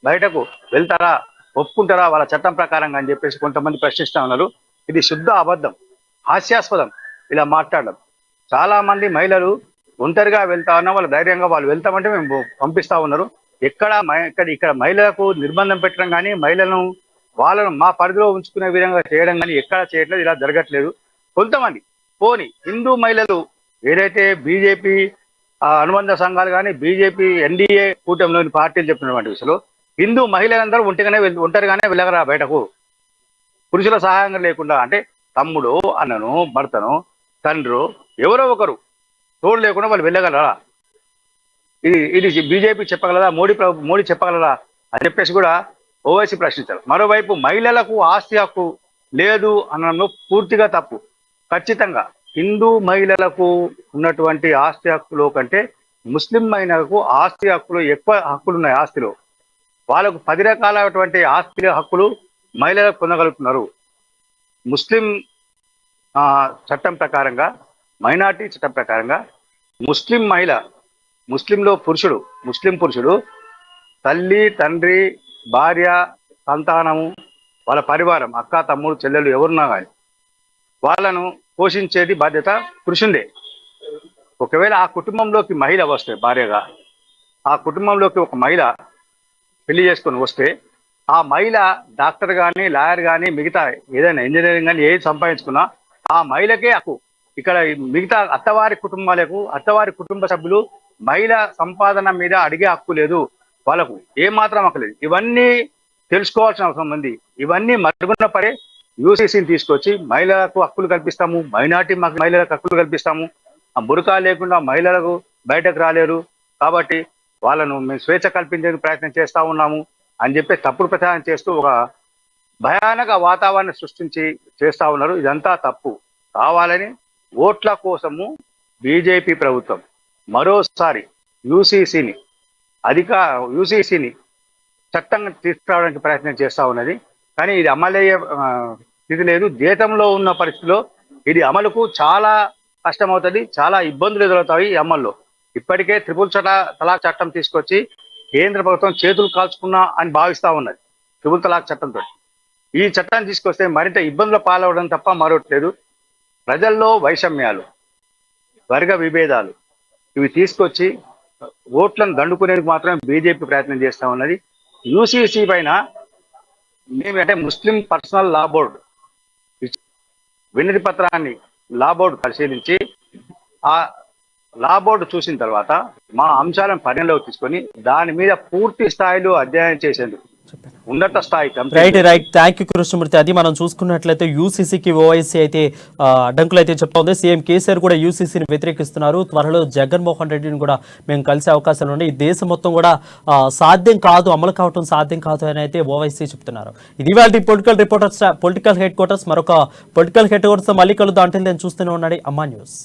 బయటకు వెళ్తారా, ఒప్పుకుంటారా వాళ్ళ చట్టం ప్రకారంగా అని చెప్పేసి కొంతమంది ప్రశ్నిస్తా ఉన్నారు. ఇది శుద్ధ అబద్ధం, హాస్యాస్పదం ఇలా మాట్లాడడం. చాలా మంది మహిళలు ఒంటరిగా వెళ్తా ఉన్నా వాళ్ళు ధైర్యంగా వాళ్ళు వెళ్తామంటే మేము పంపిస్తా ఉన్నారు. ఇక్కడ మహిళలకు నిర్బంధం పెట్టడం కానీ, వాళ్ళను మా పరిధిలో ఉంచుకునే విధంగా చేయడం కానీ ఎక్కడ చేయట్లేదు, ఇలా జరగట్లేదు. కొంతమంది హిందూ మహిళలు ఏదైతే బీజేపీ అనుబంధ సంఘాలు కానీ బీజేపీ ఎన్డీఏ కూటమిలోని పార్టీలు చెప్తున్నటువంటి విషయంలో హిందూ మహిళలందరూ ఒంటరిగానే వెళ్ళగరా బయటకు, పురుషుల సహాయం లేకుండా. అంటే తమ్ముడు, అన్నను, భర్తను, తండ్రు ఎవరో ఒకరు తోడు లేకుండా వాళ్ళు వెళ్ళగలరా? ఇది బీజేపీ చెప్పగలరా, మోడీ చెప్పగలరా అని చెప్పేసి కూడా ఓవైసీ ప్రశ్నించారు. మరోవైపు మహిళలకు ఆస్తి హక్కు లేదు అనడంలో పూర్తిగా తప్పు. ఖచ్చితంగా హిందూ మహిళలకు ఉన్నటువంటి ఆస్తి హక్కులో కంటే ముస్లిం మహిళలకు ఆస్తి హక్కులు ఎక్కువ హక్కులు ఉన్నాయి. ఆస్తిలో వాళ్ళకు 10 రకాలైనటువంటి ఆస్తి హక్కులు మహిళలకు పొందగలుగుతున్నారు. ముస్లిం చట్టం ప్రకారంగా, మైనార్టీ చట్టం ప్రకారంగా ముస్లిం పురుషుడు తల్లి, తండ్రి, భార్య, సంతానము, వాళ్ళ పరివారం, అక్క, తమ్ముడు, చెల్లెలు ఎవరున్నా కానీ వాళ్ళను పోషించేది బాధ్యత పురుషుందే. ఒకవేళ ఆ కుటుంబంలోకి మహిళ వస్తే, భార్యగా ఆ కుటుంబంలోకి ఒక మహిళ పెళ్లి చేసుకొని వస్తే, ఆ మహిళ డాక్టర్ కానీ, లాయర్ కానీ, మిగతా ఏదైనా ఇంజనీరింగ్ కానీ ఏది సంపాదించుకున్నా ఆ మహిళకే హక్కు. ఇక్కడ మిగతా అత్తవారి కుటుంబ సభ్యులు మహిళ సంపాదన మీద అడిగే హక్కు లేదు, వాళ్ళకు ఏమాత్రం హక్కు లేదు. ఇవన్నీ తెలుసుకోవాల్సిన అవసరం ఉంది. ఇవన్నీ మరుగున పడే యూసీసీని తీసుకొచ్చి మహిళలకు హక్కులు కల్పిస్తాము, మైనార్టీ మహిళలకు హక్కులు కల్పిస్తాము, బురకా లేకుండా మహిళలకు బయటకు రాలేరు కాబట్టి వాళ్ళను మేము స్వేచ్ఛ కల్పించేందుకు ప్రయత్నం చేస్తా ఉన్నాము అని చెప్పి తప్పుడు ప్రచారం చేస్తూ ఒక భయానక వాతావరణం సృష్టించి చేస్తా ఉన్నారు. ఇదంతా తప్పు. కావాలని ఓట్ల కోసము బీజేపీ ప్రభుత్వం మరోసారి యూసీసీని చట్టంగా తీసుకురావడానికి ప్రయత్నం చేస్తా ఉన్నది. కానీ ఇది అమలయ్యే స్థితి లేదు. దేశంలో ఉన్న పరిస్థితిలో ఇది అమలుకు చాలా కష్టమవుతుంది, చాలా ఇబ్బందులు ఎదురవుతాయి ఈ అమల్లో. ఇప్పటికే ట్రిపుల్ తలాక్ చట్టం తీసుకొచ్చి కేంద్ర ప్రభుత్వం చేతులు కాల్చుకున్నా అని భావిస్తా ఉన్నది. ట్రిపుల్ తలాక్ చట్టంతో ఈ చట్టాన్ని తీసుకొస్తే మరింత ఇబ్బందులు పాలవడం తప్ప మరొకటి లేదు. ప్రజల్లో వైషమ్యాలు, వర్గ విభేదాలు ఇవి తీసుకొచ్చి ఓట్లను దండుకునేందుకు మాత్రమే బీజేపీ ప్రయత్నం చేస్తా ఉన్నది. యూసీసీ పైన మేమంటే ముస్లిం పర్సనల్ లా బోర్డు వినతి పత్రాన్ని లా బోర్డు పరిశీలించి ఆ లా బోర్డు చూసిన తర్వాత మా అంశాలను పరిగణలోకి తీసుకొని దాని మీద పూర్తి స్థాయిలో అధ్యయనం చేసేందుకు ఉన్నత స్థాయి రైట్ థ్యాంక్ యూ కృష్ణమూర్తి. అది మనం చూసుకున్నట్లయితే యూసీసీకి ఓవైసీ అయితే అడ్డంకులు అయితే చెప్తా ఉంది. సీఎం కేసీఆర్ కూడా యూసీసీని వ్యతిరేకిస్తున్నారు. త్వరలో జగన్మోహన్ రెడ్డిని కూడా మేము కలిసే అవకాశాలు ఉన్నాయి. ఈ దేశం మొత్తం కూడా సాధ్యం కాదు, అమలు కావటం సాధ్యం కాదు అని అయితే ఓవైసీ చెప్తున్నారు. ఇది వాళ్ళ పొలిటికల్ హెడ్ క్వార్టర్స్. మరొక పొలిటికల్ హెడ్ క్వార్టర్స్ మళ్ళీ కలుద్దాం. అంటే నేను చూస్తూనే ఉన్నాడు అమ్మా న్యూస్.